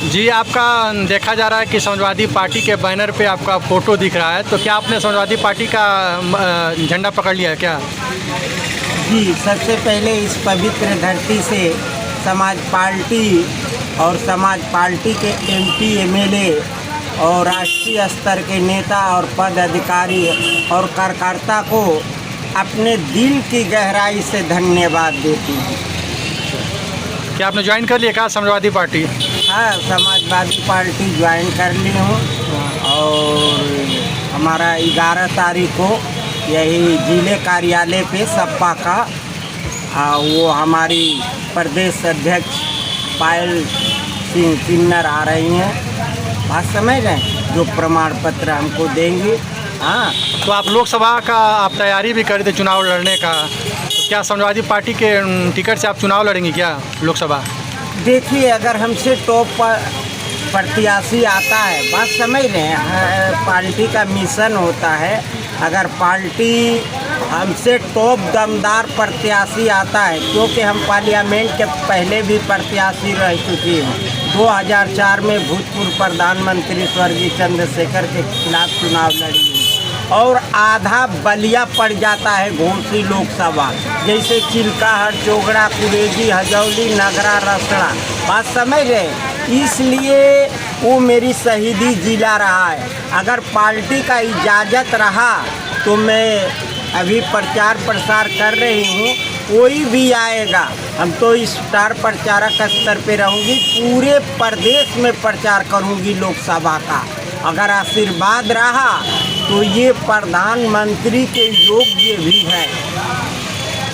जी, आपका देखा जा रहा है कि समाजवादी पार्टी के बैनर पे आपका फ़ोटो दिख रहा है, तो क्या आपने समाजवादी पार्टी का झंडा पकड़ लिया है क्या? जी, सबसे पहले इस पवित्र धरती से समाज पार्टी और समाज पार्टी के एमपी, एमएलए और राष्ट्रीय स्तर के नेता और पद अधिकारी और कार्यकर्ता को अपने दिल की गहराई से धन्यवाद देती हूँ। क्या आपने ज्वाइन कर लिया क्या समाजवादी पार्टी? हाँ, समाजवादी पार्टी ज्वाइन कर ली हूँ और हमारा 11 तारीख को यही जिले कार्यालय पे सपा का वो हमारी प्रदेश अध्यक्ष पायल सिंह किन्नर आ रही हैं। बात समझ रहे हैं, जो प्रमाण पत्र हमको देंगे। हाँ, तो आप लोकसभा का आप तैयारी भी कर रहे थे चुनाव लड़ने का, तो क्या समाजवादी पार्टी के टिकट से आप चुनाव लड़ेंगे क्या लोकसभा? देखिए, अगर हमसे टॉप प्रत्याशी आता है, बात समझ रहे हैं, पार्टी का मिशन होता है, अगर पार्टी हमसे टॉप दमदार प्रत्याशी आता है, क्योंकि हम पार्लियामेंट के पहले भी प्रत्याशी रह चुकी हूँ। 2004 में भूतपूर्व प्रधानमंत्री स्वर्गीय चंद्रशेखर के खिलाफ चुनाव लड़ी हूँ और आधा बलिया पड़ जाता है घोंसी लोकसभा, जैसे चिल्काहट, चोगड़ा, कुरेजी, हजौली, नगरा, रसड़ा। बात समझ रहे, इसलिए वो मेरी शहीदी जिला रहा है। अगर पार्टी का इजाज़त रहा तो मैं अभी प्रचार प्रसार कर रही हूँ, कोई भी आएगा, हम तो स्टार प्रचारक स्तर पे रहूँगी, पूरे प्रदेश में प्रचार करूँगी लोकसभा का। अगर आशीर्वाद रहा तो ये प्रधानमंत्री के योग्य भी है।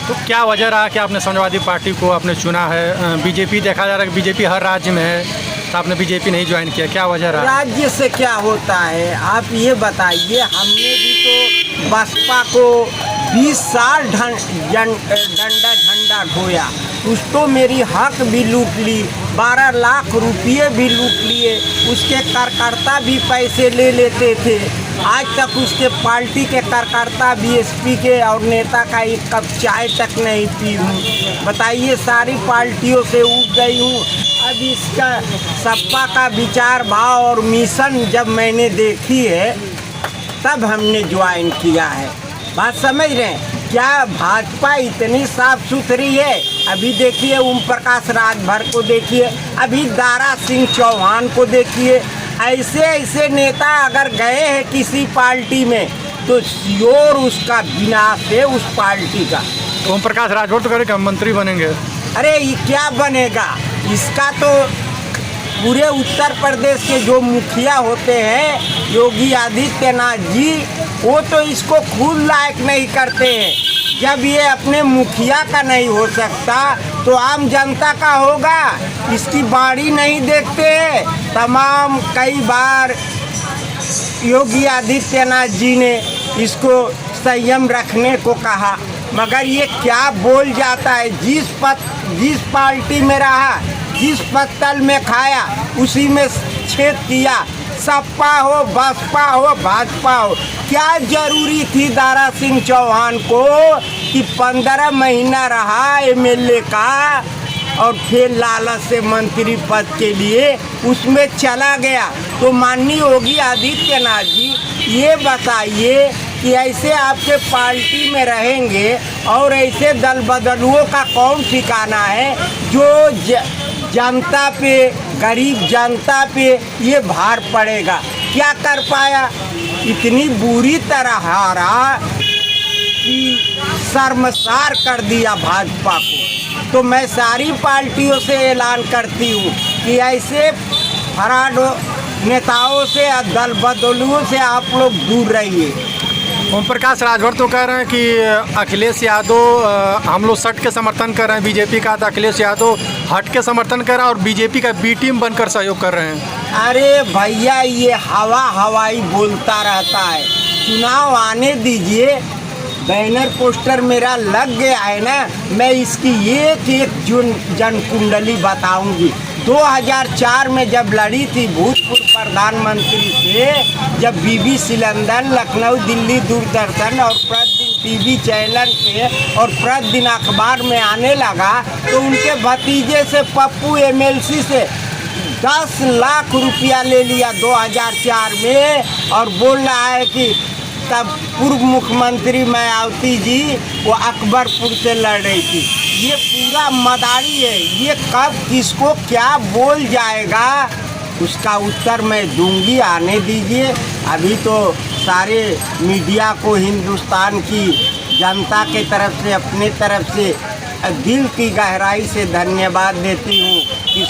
तो क्या वजह रहा कि आपने समाजवादी पार्टी को आपने चुना है? बीजेपी देखा जा रहा है कि बीजेपी हर राज्य में है, तो आपने बीजेपी नहीं ज्वाइन किया, क्या वजह रहा? राज्य से क्या होता है आप ये बताइए। हमने भी तो बसपा को 20 साल डंडा झंडा ढोया, कुछ तो मेरी हक भी लूट ली, 12 लाख रुपये भी लूट लिए, उसके कार्यकर्ता भी पैसे ले लेते थे। आज तक उसके पार्टी के कार्यकर्ता, बीएसपी के और नेता का एक कप चाय तक नहीं पी हूँ। बताइए, सारी पार्टियों से उग गई हूँ। अब इसका सपा का विचार भाव और मिशन जब मैंने देखी है तब हमने ज्वाइन किया है। बात समझ रहे हैं, क्या भाजपा इतनी साफ सुथरी है? अभी देखिए ओम प्रकाश राजभर को देखिए, अभी दारा सिंह चौहान को देखिए। ऐसे ऐसे नेता अगर गए हैं किसी पार्टी में तो श्योर उसका विनाश है उस पार्टी का। ओम प्रकाश राजभर तो करेगा मंत्री बनेंगे। अरे ये क्या बनेगा, इसका तो पूरे उत्तर प्रदेश के जो मुखिया होते हैं योगी आदित्यनाथ जी, वो तो इसको खुद लायक नहीं करते हैं। जब ये अपने मुखिया का नहीं हो सकता तो आम जनता का होगा। इसकी बाड़ी नहीं देखते। तमाम कई बार योगी आदित्यनाथ जी ने इसको संयम रखने को कहा, मगर ये क्या बोल जाता है। जिस पार्टी में रहा, जिस पत्तल में खाया, उसी में छेद किया। सपा हो, बसपा हो, भाजपा हो, क्या जरूरी थी दारा सिंह चौहान को कि 15 महीना रहा एमएलए का और फिर लालच से मंत्री पद के लिए उसमें चला गया। तो माननीय योगी आदित्यनाथ जी ये बताइए कि ऐसे आपके पार्टी में रहेंगे और ऐसे दल बदलुओं का कौन ठिकाना है जो जनता पे, गरीब जनता पे ये भार पड़ेगा। क्या कर पाया, इतनी बुरी तरह हारा कि शर्मसार कर दिया भाजपा को। तो मैं सारी पार्टियों से ऐलान करती हूँ कि ऐसे फराड नेताओं से, दल बदलुओं से आप लोग दूर रहिए। ओम प्रकाश राजभर तो कह रहे हैं कि अखिलेश यादव, हम लोग सट के समर्थन कर रहे हैं बीजेपी का, तो अखिलेश यादव हट के समर्थन कर रहा है और बीजेपी का बी टीम बनकर सहयोग कर रहे हैं। अरे भैया, ये हवाई बोलता रहता है। चुनाव आने दीजिए, बैनर पोस्टर मेरा लग गया है ना, मैं इसकी एक एक जन कुंडली बताऊंगी। 2004 में जब लड़ी थी भूतपूर्व प्रधानमंत्री से, जब BBC लंदन, लखनऊ, दिल्ली दूरदर्शन और प्रतिदिन टीवी चैनल पे और प्रतिदिन अखबार में आने लगा, तो उनके भतीजे से, पप्पू MLC से 10 लाख रुपया ले लिया 2004 में और बोल रहा है कि तब पूर्व मुख्यमंत्री मायावती जी वो अकबरपुर से लड़ रही थी। ये पूरा मदारी है। ये कब किसको क्या बोल जाएगा उसका उत्तर मैं दूंगी, आने दीजिए। अभी तो सारे मीडिया को हिंदुस्तान की जनता के तरफ से अपने तरफ से दिल की गहराई से धन्यवाद देती हूँ कि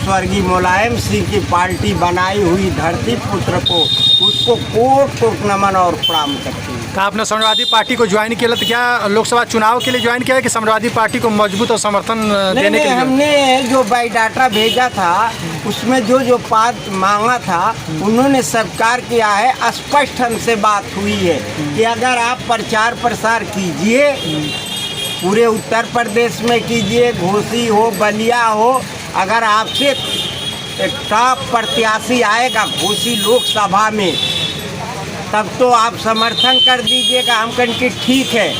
स्वर्गीय मुलायम सिंह की पार्टी बनाई हुई धरती पुत्र को उसको कोट कोट नमन और प्रणाम करती हूँ। तो आपने समाजवादी पार्टी को ज्वाइन किया, तो क्या लोकसभा चुनाव के लिए ज्वाइन किया है कि समाजवादी पार्टी को मजबूत और समर्थन देने के लिए? हमने जो बायोडाटा भेजा था उसमें जो पद मांगा था उन्होंने स्वीकार किया है। स्पष्ट हमसे बात हुई है कि अगर आप प्रचार प्रसार कीजिए पूरे उत्तर प्रदेश में कीजिए, घोसी हो बलिया हो, अगर आपसे टॉप प्रत्याशी आएगा घोसी लोकसभा में तब तो आप समर्थन कर दीजिएगा। हम कहें कि ठीक है,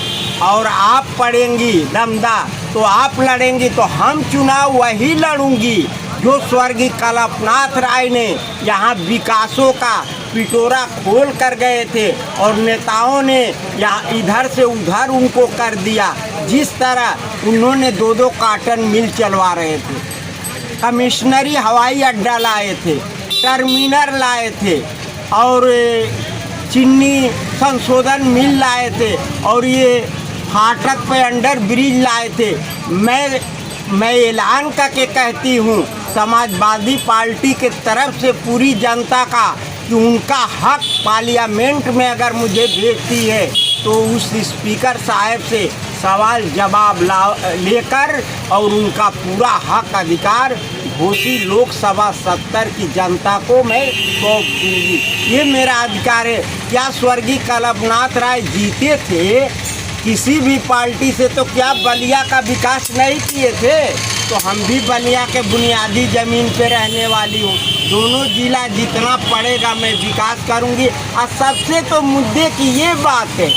और आप पड़ेंगी दमदा तो आप लड़ेंगी तो हम चुनाव वही लड़ूंगी जो स्वर्गीय कल्पनाथ राय ने यहाँ विकासों का पिटोरा खोल कर गए थे और नेताओं ने यहाँ इधर से उधर उनको कर दिया। जिस तरह उन्होंने 2-2 काटन मिल चलवा रहे थे, कमिश्नरी हवाई अड्डा लाए थे, टर्मिनल लाए थे और चीनी संशोधन मिल लाए थे और ये फाटक पे अंडर ब्रिज लाए थे। मैं ऐलान करके कहती हूँ समाजवादी पार्टी के तरफ से पूरी जनता का कि उनका हक पार्लियामेंट में अगर मुझे भेजती है तो उस स्पीकर साहब से सवाल जवाब लेकर और उनका पूरा हक अधिकार घोसी लोकसभा 70 की जनता को मैं सौंप दूंगी। ये मेरा अधिकार है। क्या स्वर्गीय कल्पनाथ राय जीते थे किसी भी पार्टी से तो क्या बलिया का विकास नहीं किए थे? तो हम भी बलिया के बुनियादी ज़मीन पे रहने वाली हूँ। दोनों जिला जितना पड़ेगा मैं विकास करूँगी। और सबसे तो मुद्दे की ये बात है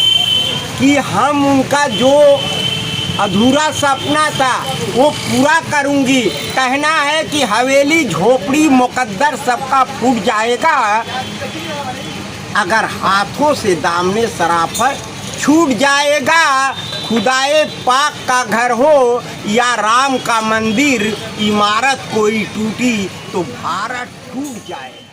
कि हम उनका जो अधूरा सपना था वो पूरा करूँगी। कहना है कि हवेली झोपड़ी मुकद्दर सबका फूट जाएगा अगर हाथों से दामने सराफत छूट जाएगा। खुदाए पाक का घर हो या राम का मंदिर, इमारत कोई टूटी तो भारत टूट जाएगा।